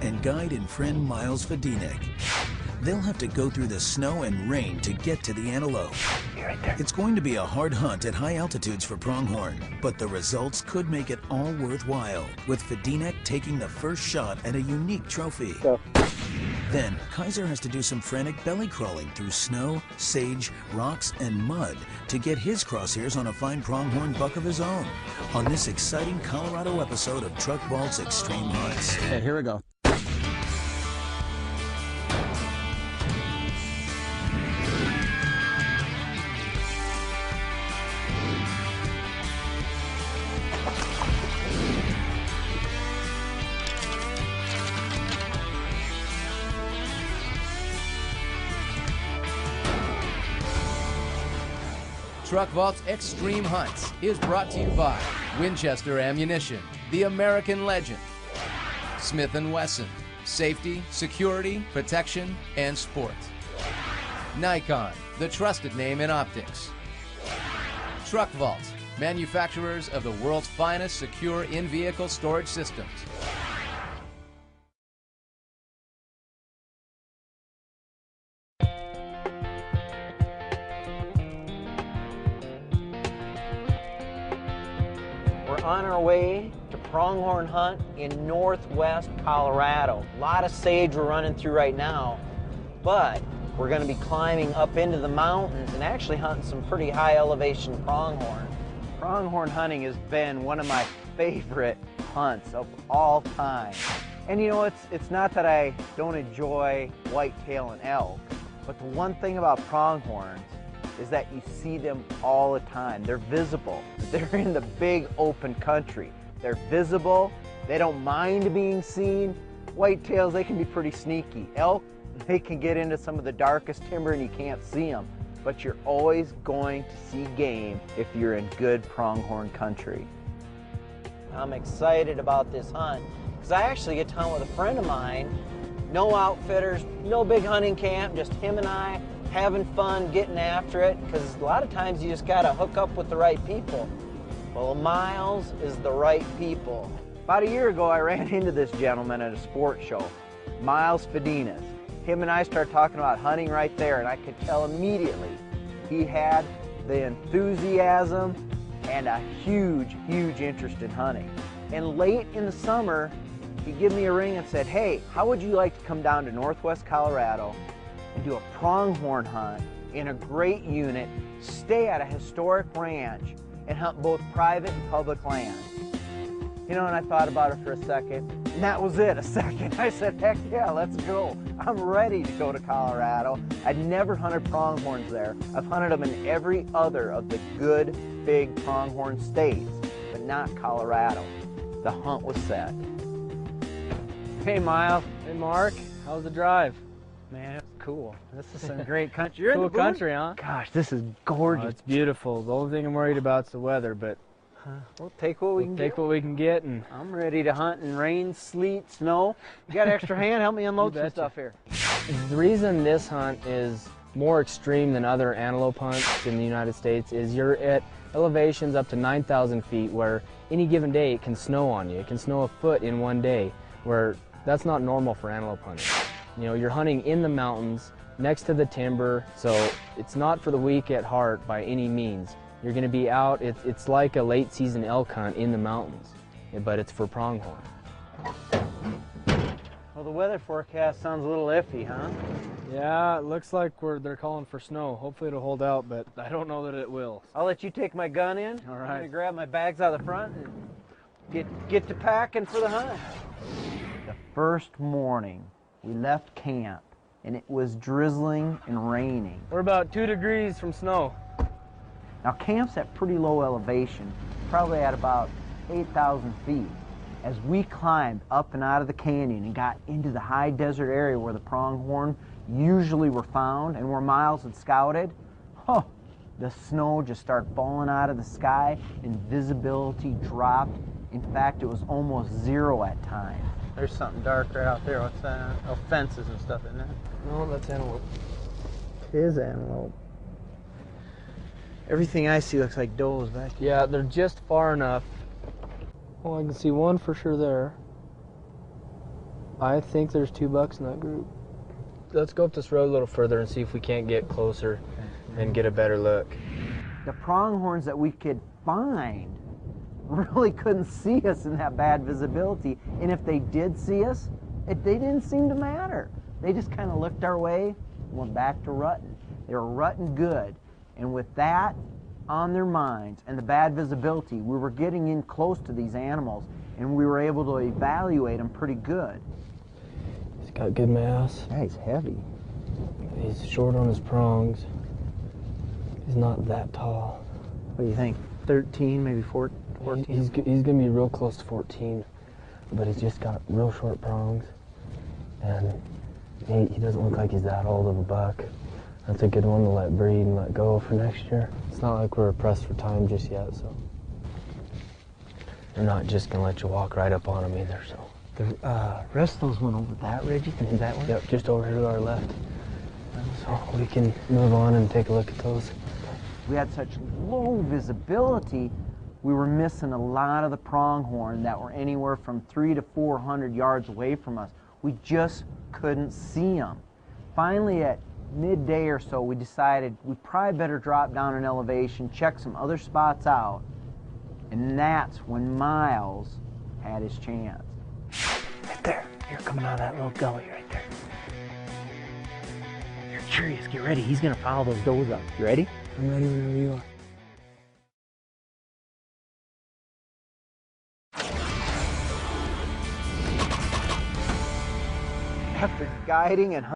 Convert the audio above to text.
and guide and friend Miles Fadinek. They'll have to go through the snow and rain to get to the antelope. Right there. It's going to be a hard hunt at high altitudes for pronghorn, but the results could make it all worthwhile, with Fadinek taking the first shot at a unique trophy. Go. Then, Kaiser has to do some frantic belly crawling through snow, sage, rocks, and mud to get his crosshairs on a fine pronghorn buck of his own on this exciting Colorado episode of Truck Vault's Extreme Hunts. Okay, here we go. Truck Vault's Extreme Hunts is brought to you by Winchester Ammunition, the American legend, Smith & Wesson, safety, security, protection, and sport. Nikon, the trusted name in optics. Truck Vault, manufacturers of the world's finest secure in-vehicle storage systems. On our way to pronghorn hunt in northwest Colorado. A lot of sage we're running through right now, but we're going to be climbing up into the mountains and actually hunting some pretty high elevation pronghorn. Pronghorn hunting has been one of my favorite hunts of all time. And you know, it's not that I don't enjoy whitetail and elk, but the one thing about pronghorns is that you see them all the time. They're visible. They're in the big open country. They're visible. They don't mind being seen. Whitetails, they can be pretty sneaky. Elk, they can get into some of the darkest timber and you can't see them. But you're always going to see game if you're in good pronghorn country. I'm excited about this hunt because I actually get to hunt with a friend of mine. No outfitters, no big hunting camp, just him and I, having fun, getting after it, because a lot of times you just gotta hook up with the right people. Well, Miles is the right people. About a year ago, I ran into this gentleman at a sports show, Miles Fadinek. Him and I started talking about hunting right there, and I could tell immediately he had the enthusiasm and a huge, huge interest in hunting. And late in the summer, he gave me a ring and said, hey, how would you like to come down to northwest Colorado and do a pronghorn hunt in a great unit, stay at a historic ranch, and hunt both private and public land? You know, and I thought about it for a second, and that was it, a second. I said, heck yeah, let's go. I'm ready to go to Colorado. I'd never hunted pronghorns there. I've hunted them in every other of the good, big pronghorn states, but not Colorado. The hunt was set. Hey, Miles. Hey, Mark. How's the drive? Man, it's cool. This is some great country. You're cool in the country, huh? Gosh, this is gorgeous. Oh, it's beautiful. The only thing I'm worried about is the weather, but we'll take what we can get. Take what we can get, and I'm ready to hunt in rain, sleet, snow. You got an extra hand? Help me unload some stuff here. The reason this hunt is more extreme than other antelope hunts in the United States is you're at elevations up to 9,000 feet where any given day it can snow on you. It can snow a foot in one day, where that's not normal for antelope hunting. You know, you're hunting in the mountains, next to the timber, so it's not for the weak at heart by any means. You're going to be out, it's like a late season elk hunt in the mountains, but it's for pronghorn. Well, the weather forecast sounds a little iffy, huh? Yeah, it looks like they're calling for snow. Hopefully it'll hold out, but I don't know that it will. I'll let you take my gun in. All right. I'm going to grab my bags out of the front and get to packing for the hunt. The first morning, we left camp, and it was drizzling and raining. We're about 2 degrees from snow. Now, camp's at pretty low elevation, probably at about 8,000 feet. As we climbed up and out of the canyon and got into the high desert area where the pronghorn usually were found and where Miles had scouted, the snow just started falling out of the sky and visibility dropped. In fact, it was almost zero at times. There's something dark right out there. What's that? Oh, fences and stuff, isn't it? No, that's antelope. It is antelope. Everything I see looks like does back here. Yeah, they're just far enough. Oh, I can see one for sure there. I think there's 2 bucks in that group. Let's go up this road a little further and see if we can't get closer and get a better look. The pronghorns that we could find really couldn't see us in that bad visibility, and if they did see us, they didn't seem to matter. They just kind of looked our way and went back to rutting. They were rutting good, and with that on their minds and the bad visibility, we were getting in close to these animals, and we were able to evaluate them pretty good. He's got good mass. Yeah, he's heavy. He's short on his prongs. He's not that tall. What do you think? 13, maybe 14? He's going to be real close to 14, but he's just got real short prongs, and he doesn't look like he's that old of a buck. That's a good one to let breed and let go for next year. It's not like we're pressed for time just yet, so they're not just going to let you walk right up on them either. So the rest of those went over that ridge, you think, that one? Yep, just over here to our left. So we can move on and take a look at those. We had such low visibility, we were missing a lot of the pronghorn that were anywhere from 300 to 400 yards away from us. We just couldn't see them. Finally, at midday or so, we decided we probably better drop down an elevation, check some other spots out, and that's when Miles had his chance. Right there. You're coming out of that little gully right there. You're curious. Get ready. He's going to follow those does up. You ready? I'm ready whenever you are. After guiding and